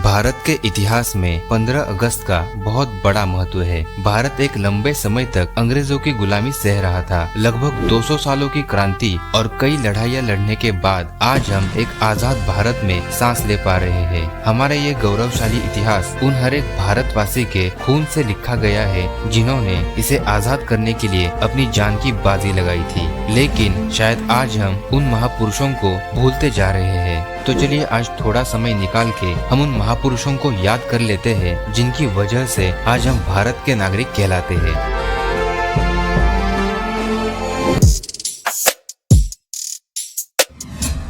भारत के इतिहास में 15 अगस्त का बहुत बड़ा महत्व है। भारत एक लंबे समय तक अंग्रेजों की गुलामी सह रहा था। लगभग 200 सालों की क्रांति और कई लड़ाइयाँ लड़ने के बाद आज हम एक आजाद भारत में सांस ले पा रहे हैं। हमारा ये गौरवशाली इतिहास उन हर एक भारतवासी के खून से लिखा गया है, जिन्होंने इसे आजाद करने के लिए अपनी जान की बाजी लगाई थी। लेकिन शायद आज हम उन महापुरुषों को भूलते जा रहे हैं। तो चलिए आज थोड़ा समय निकाल के हम उन महापुरुषों को याद कर लेते हैं, जिनकी वजह से आज हम भारत के नागरिक कहलाते हैं।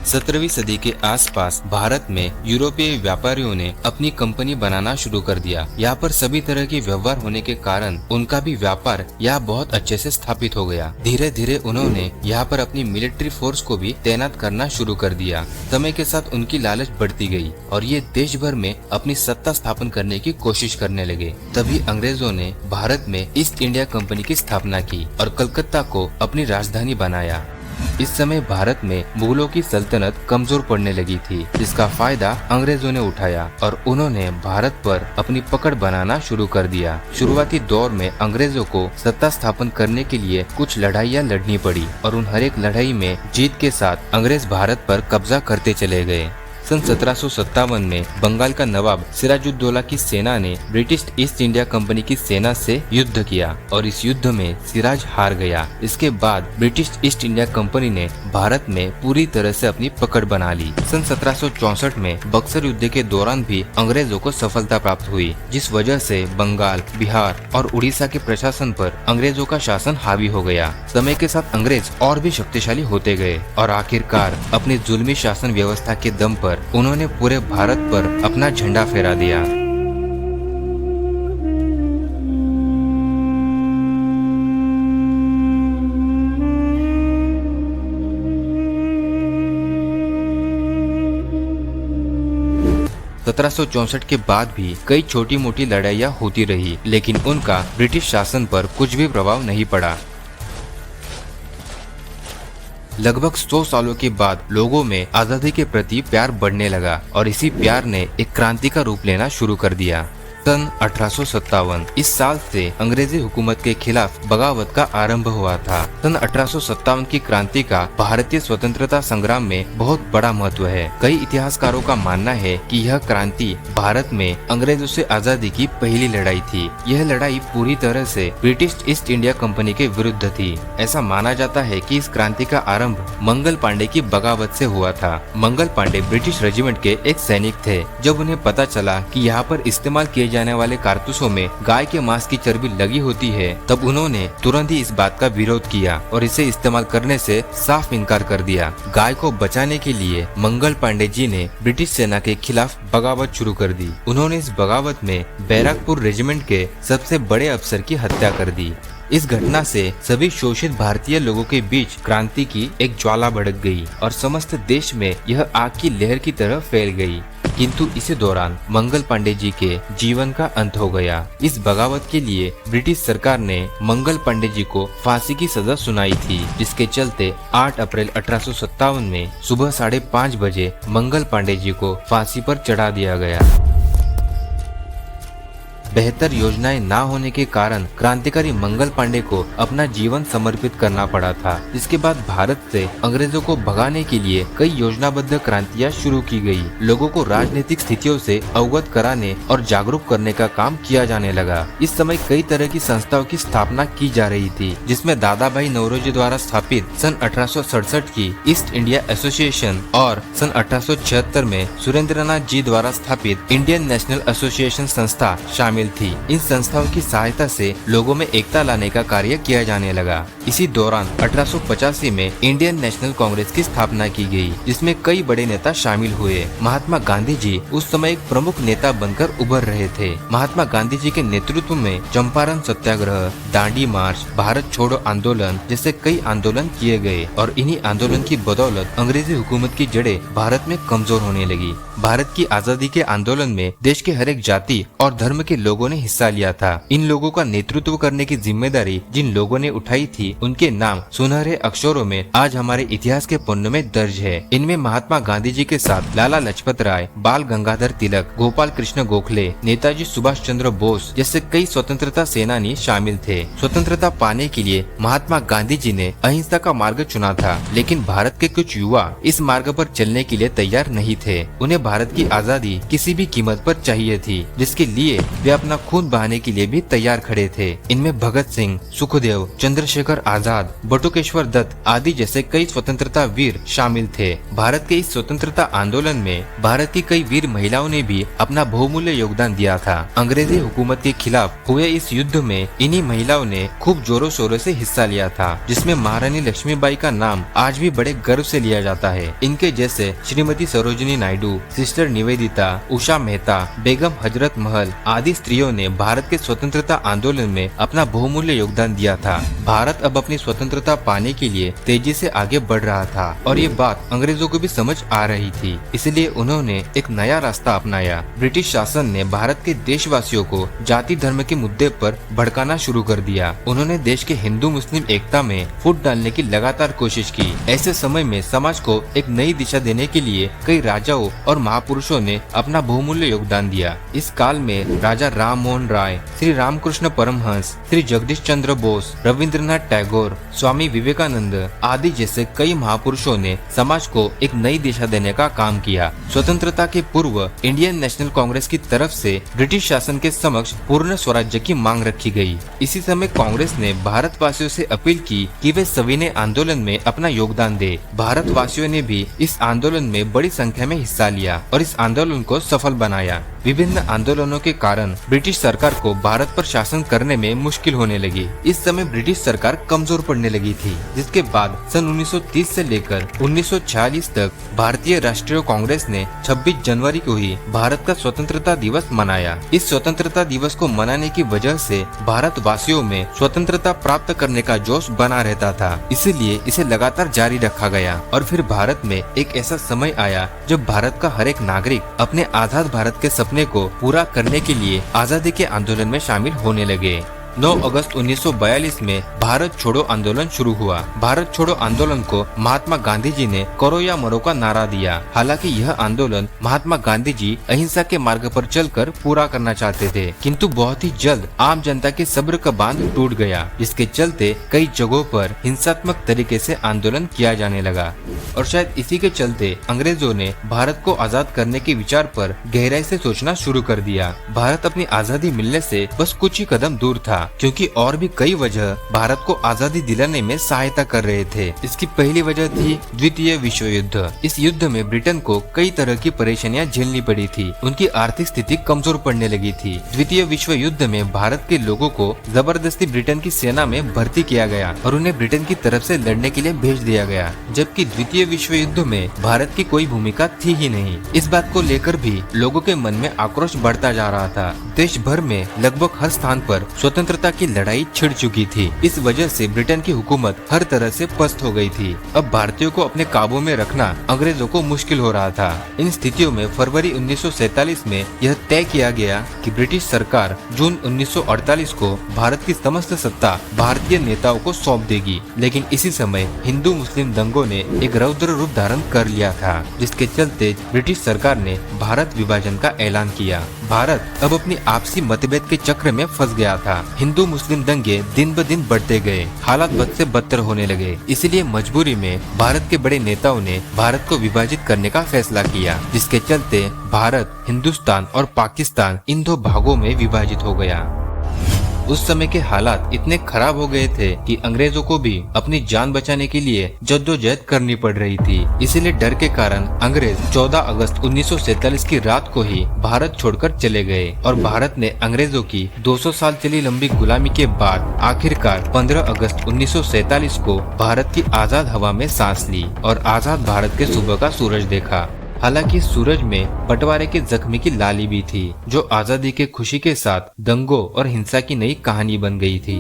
17वीं सदी के आसपास भारत में यूरोपीय व्यापारियों ने अपनी कंपनी बनाना शुरू कर दिया। यहाँ पर सभी तरह के व्यवहार होने के कारण उनका भी व्यापार यहाँ बहुत अच्छे से स्थापित हो गया। धीरे धीरे उन्होंने यहाँ पर अपनी मिलिट्री फोर्स को भी तैनात करना शुरू कर दिया। समय के साथ उनकी लालच बढ़ती गई और ये देश भर में अपनी सत्ता स्थापन करने की कोशिश करने लगे। तभी अंग्रेजों ने भारत में ईस्ट इंडिया कंपनी की स्थापना की और कलकत्ता को अपनी राजधानी बनाया। इस समय भारत में मुगलों की सल्तनत कमजोर पड़ने लगी थी, जिसका फायदा अंग्रेजों ने उठाया और उन्होंने भारत पर अपनी पकड़ बनाना शुरू कर दिया। शुरुआती दौर में अंग्रेजों को सत्ता स्थापन करने के लिए कुछ लड़ाइयाँ लड़नी पड़ी और उन हर एक लड़ाई में जीत के साथ अंग्रेज भारत पर कब्जा करते चले गए। सन 1757 में बंगाल का नवाब सिराजुद्दौला की सेना ने ब्रिटिश ईस्ट इंडिया कंपनी की सेना से युद्ध किया और इस युद्ध में सिराज हार गया। इसके बाद ब्रिटिश ईस्ट इंडिया कंपनी ने भारत में पूरी तरह से अपनी पकड़ बना ली। सन 1764 में बक्सर युद्ध के दौरान भी अंग्रेजों को सफलता प्राप्त हुई, जिस वजह से बंगाल, बिहार और उड़ीसा के प्रशासन पर अंग्रेजों का शासन हावी हो गया। समय के साथ अंग्रेज और भी शक्तिशाली होते गए और आखिरकार अपनी जुल्मी शासन व्यवस्था के दम पर उन्होंने पूरे भारत पर अपना झंडा फहरा दिया। (1764) के बाद भी कई छोटी मोटी लड़ाइयाँ होती रही, लेकिन उनका ब्रिटिश शासन पर कुछ भी प्रभाव नहीं पड़ा। लगभग 100 सालों के बाद लोगों में आजादी के प्रति प्यार बढ़ने लगा और इसी प्यार ने एक क्रांति का रूप लेना शुरू कर दिया। सन 1857 इस साल से अंग्रेजी हुकूमत के खिलाफ बगावत का आरंभ हुआ था। सन 1857 की क्रांति का भारतीय स्वतंत्रता संग्राम में बहुत बड़ा महत्व है। कई इतिहासकारों का मानना है कि यह क्रांति भारत में अंग्रेजों से आजादी की पहली लड़ाई थी। यह लड़ाई पूरी तरह से ब्रिटिश ईस्ट इंडिया कंपनी के विरुद्ध थी। ऐसा माना जाता है कि इस क्रांति का आरंभ मंगल पांडे की बगावत से हुआ था। मंगल पांडे ब्रिटिश रेजिमेंट के एक सैनिक थे। जब उन्हें पता चला कि यहाँ पर इस्तेमाल किए जाने वाले कारतूसों में गाय के मांस की चर्बी लगी होती है, तब उन्होंने तुरंत ही इस बात का विरोध किया और इसे इस्तेमाल करने से साफ इनकार कर दिया। गाय को बचाने के लिए मंगल पांडे जी ने ब्रिटिश सेना के खिलाफ बगावत शुरू कर दी। उन्होंने इस बगावत में बैरकपुर रेजिमेंट के सबसे बड़े अफसर की हत्या कर दी। इस घटना से सभी शोषित भारतीय लोगों के बीच क्रांति की एक ज्वाला भड़क गई और समस्त देश में यह आग की लहर की तरह फैल गई। किंतु इसी दौरान मंगल पांडे जी के जीवन का अंत हो गया। इस बगावत के लिए ब्रिटिश सरकार ने मंगल पांडे जी को फांसी की सजा सुनाई थी, जिसके चलते 8 अप्रैल 1857 में सुबह 5:30 बजे मंगल पांडे जी को फांसी पर चढ़ा दिया गया। बेहतर योजनाएं ना होने के कारण क्रांतिकारी मंगल पांडे को अपना जीवन समर्पित करना पड़ा था। इसके बाद भारत से अंग्रेजों को भगाने के लिए कई योजनाबद्ध क्रांतियां शुरू की गई। लोगों को राजनीतिक स्थितियों से अवगत कराने और जागरूक करने का काम किया जाने लगा। इस समय कई तरह की संस्थाओं की स्थापना की जा रही थी, जिसमें दादा भाई नौरोजी द्वारा स्थापित सन 1867 की ईस्ट इंडिया एसोसिएशन और सन 1876 में सुरेंद्रनाथ जी द्वारा स्थापित इंडियन नेशनल एसोसिएशन संस्था शामिल थी। इन संस्थाओं की सहायता से लोगों में एकता लाने का कार्य किया जाने लगा। इसी दौरान 1885 में इंडियन नेशनल कांग्रेस की स्थापना की गई, जिसमें कई बड़े नेता शामिल हुए। महात्मा गांधी जी उस समय एक प्रमुख नेता बनकर उभर रहे थे। महात्मा गांधी जी के नेतृत्व में चंपारण सत्याग्रह, दांडी मार्च, भारत छोड़ो आंदोलन जैसे कई आंदोलन किए गए और इन्हीं आंदोलन की बदौलत अंग्रेजी हुकूमत की जड़ें भारत में कमजोर होने लगी। भारत की आजादी के आंदोलन में देश के हर एक जाति और धर्म के लोगों ने हिस्सा लिया था। इन लोगों का नेतृत्व करने की जिम्मेदारी जिन लोगों ने उठाई थी, उनके नाम सुनहरे अक्षरों में आज हमारे इतिहास के पन्नों में दर्ज है। इनमें महात्मा गांधी जी के साथ लाला लाजपत राय, बाल गंगाधर तिलक, गोपाल कृष्ण गोखले, नेताजी सुभाष चंद्र बोस जैसे कई स्वतंत्रता सेनानी शामिल थे। स्वतंत्रता पाने के लिए महात्मा गांधी जी ने अहिंसा का मार्ग चुना था, लेकिन भारत के कुछ युवा इस मार्ग पर चलने के लिए तैयार नहीं थे। उन्हें भारत की आजादी किसी भी कीमत पर चाहिए थी, जिसके लिए वे अपना खून बहाने के लिए भी तैयार खड़े थे। इनमें भगत सिंह, सुखदेव, चंद्रशेखर आजाद, बटुकेश्वर दत्त आदि जैसे कई स्वतंत्रता वीर शामिल थे। भारत के इस स्वतंत्रता आंदोलन में भारत की कई वीर महिलाओं ने भी अपना बहुमूल्य योगदान दिया था। अंग्रेजी हुकूमत के खिलाफ हुए इस युद्ध में इन्हीं महिलाओं ने खूब जोरों शोरों से हिस्सा लिया था, जिसमें महारानी लक्ष्मीबाई का नाम आज भी बड़े गर्व से लिया जाता है। इनके जैसे श्रीमती सरोजिनी नायडू, सिस्टर निवेदिता, उषा मेहता, बेगम हजरत महल आदि स्त्रियों ने भारत के स्वतंत्रता आंदोलन में अपना बहुमूल्य योगदान दिया था। भारत अब अपनी स्वतंत्रता पाने के लिए तेजी से आगे बढ़ रहा था और ये बात अंग्रेजों को भी समझ आ रही थी, इसलिए उन्होंने एक नया रास्ता अपनाया। ब्रिटिश शासन ने भारत के देशवासियों को जाति धर्म के मुद्दे पर भड़काना शुरू कर दिया। उन्होंने देश के हिंदू मुस्लिम एकता में फूट डालने की लगातार कोशिश की। ऐसे समय में समाज को एक नई दिशा देने के लिए कई राजाओं और महापुरुषों ने अपना बहुमूल्य योगदान दिया। इस काल में राजा राम मोहन राय, श्री रामकृष्ण परमहंस, श्री जगदीश चंद्र बोस, रविंद्रनाथ टैगोर, स्वामी विवेकानंद आदि जैसे कई महापुरुषों ने समाज को एक नई दिशा देने का काम किया। स्वतंत्रता के पूर्व इंडियन नेशनल कांग्रेस की तरफ से ब्रिटिश शासन के समक्ष पूर्ण स्वराज्य की मांग रखी गई। इसी समय कांग्रेस ने भारतवासियों से अपील की कि वे सविनय आंदोलन में अपना योगदान दे। भारतवासियों ने भी इस आंदोलन में बड़ी संख्या में हिस्सा लिया और इस आंदोलन को सफल बनाया। विभिन्न आंदोलनों के कारण ब्रिटिश सरकार को भारत पर शासन करने में मुश्किल होने लगी। इस समय ब्रिटिश सरकार कमजोर पड़ने लगी थी, जिसके बाद सन 1930 से लेकर 1946 तक भारतीय राष्ट्रीय कांग्रेस ने 26 जनवरी को ही भारत का स्वतंत्रता दिवस मनाया। इस स्वतंत्रता दिवस को मनाने की वजह से भारतवासियों में स्वतंत्रता प्राप्त करने का जोश बना रहता था, इसलिए इसे लगातार जारी रखा गया। और फिर भारत में एक ऐसा समय आया जब भारत का हर एक नागरिक अपने आजाद भारत के सपने को पूरा करने के लिए आजादी के आंदोलन में शामिल होने लगे। 9 अगस्त 1942 में भारत छोड़ो आंदोलन शुरू हुआ। भारत छोड़ो आंदोलन को महात्मा गांधी जी ने करो या मरो का नारा दिया। हालांकि यह आंदोलन महात्मा गांधी जी अहिंसा के मार्ग पर चलकर पूरा करना चाहते थे, किंतु बहुत ही जल्द आम जनता के सब्र का बांध टूट गया, जिसके चलते कई जगहों पर हिंसात्मक तरीके से आंदोलन किया जाने लगा। और शायद इसी के चलते अंग्रेजों ने भारत को आजाद करने के विचार पर गहराई से सोचना शुरू कर दिया। भारत अपनी आजादी मिलने से बस कुछ ही कदम दूर था, क्योंकि और भी कई वजह भारत को आजादी दिलाने में सहायता कर रहे थे। इसकी पहली वजह थी द्वितीय विश्व युद्ध। इस युद्ध में ब्रिटेन को कई तरह की परेशानियां झेलनी पड़ी थी। उनकी आर्थिक स्थिति कमजोर पड़ने लगी थी। द्वितीय विश्व युद्ध में भारत के लोगों को जबरदस्ती ब्रिटेन की सेना में भर्ती किया गया और उन्हें ब्रिटेन की तरफ से लड़ने के लिए भेज दिया गया, जबकि द्वितीय विश्व युद्ध में भारत की कोई भूमिका थी ही नहीं। इस बात को लेकर भी लोगों के मन में आक्रोश बढ़ता जा रहा था। देश भर में लगभग हर स्थान पर स्वतंत्रता की लड़ाई छिड़ चुकी थी। इस वजह से ब्रिटेन की हुकूमत हर तरह से पस्त हो गई थी। अब भारतीयों को अपने काबू में रखना अंग्रेजों को मुश्किल हो रहा था। इन स्थितियों में फरवरी 1947 में यह तय किया गया कि ब्रिटिश सरकार जून 1948 को भारत की समस्त सत्ता भारतीय नेताओं को सौंप देगी। लेकिन इसी समय हिंदू मुस्लिम दंगों ने एक रौद्र रूप धारण कर लिया था, जिसके चलते ब्रिटिश सरकार ने भारत विभाजन का ऐलान किया। भारत अब अपनी आपसी मतभेद के चक्र में फंस गया था। हिंदू मुस्लिम दंगे दिन ब दिन बढ़ते गए, हालात बद से बदतर होने लगे। इसलिए मजबूरी में भारत के बड़े नेताओं ने भारत को विभाजित करने का फैसला किया, जिसके चलते भारत, हिंदुस्तान और पाकिस्तान इन दो भागों में विभाजित हो गया। उस समय के हालात इतने खराब हो गए थे कि अंग्रेजों को भी अपनी जान बचाने के लिए जद्दोजहद करनी पड़ रही थी। इसीलिए डर के कारण अंग्रेज 14 अगस्त 1947 की रात को ही भारत छोड़कर चले गए और भारत ने अंग्रेजों की 200 साल चली लंबी गुलामी के बाद आखिरकार 15 अगस्त 1947 को भारत की आजाद हवा में सांस ली और आजाद भारत के सुबह का सूरज देखा। हालांकि सूरज में बंटवारे के जख्म की लाली भी थी, जो आजादी के खुशी के साथ दंगों और हिंसा की नई कहानी बन गई थी।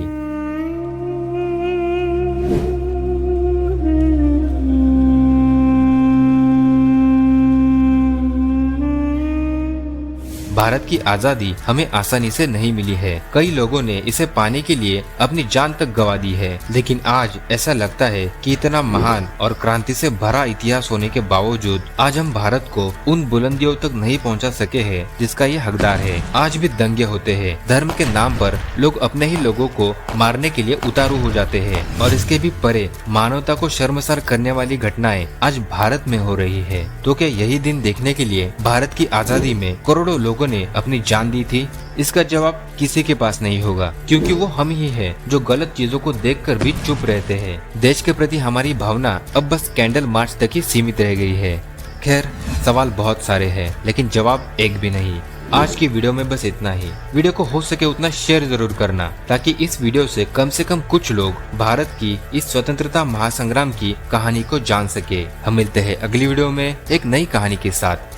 भारत की आजादी हमें आसानी से नहीं मिली है। कई लोगों ने इसे पाने के लिए अपनी जान तक गंवा दी है, लेकिन आज ऐसा लगता है कि इतना महान और क्रांति से भरा इतिहास होने के बावजूद आज हम भारत को उन बुलंदियों तक नहीं पहुंचा सके हैं जिसका ये हकदार है। आज भी दंगे होते हैं, धर्म के नाम पर लोग अपने ही लोगों को मारने के लिए उतारू हो जाते हैं, और इसके भी परे मानवता को शर्मसार करने वाली घटनाएं आज भारत में हो रही है। तो क्या यही दिन देखने के लिए भारत की आजादी में करोड़ों लोगों ने अपनी जान दी थी? इसका जवाब किसी के पास नहीं होगा, क्योंकि वो हम ही है जो गलत चीजों को देखकर भी चुप रहते हैं। देश के प्रति हमारी भावना अब बस कैंडल मार्च तक ही सीमित रह गई है। खैर, सवाल बहुत सारे हैं, लेकिन जवाब एक भी नहीं। आज की वीडियो में बस इतना ही। वीडियो को हो सके उतना शेयर जरूर करना, ताकि इस वीडियो से कम कुछ लोग भारत की इस स्वतंत्रता महासंग्राम की कहानी को जान सके। हम मिलते हैं अगली वीडियो में एक नई कहानी के साथ।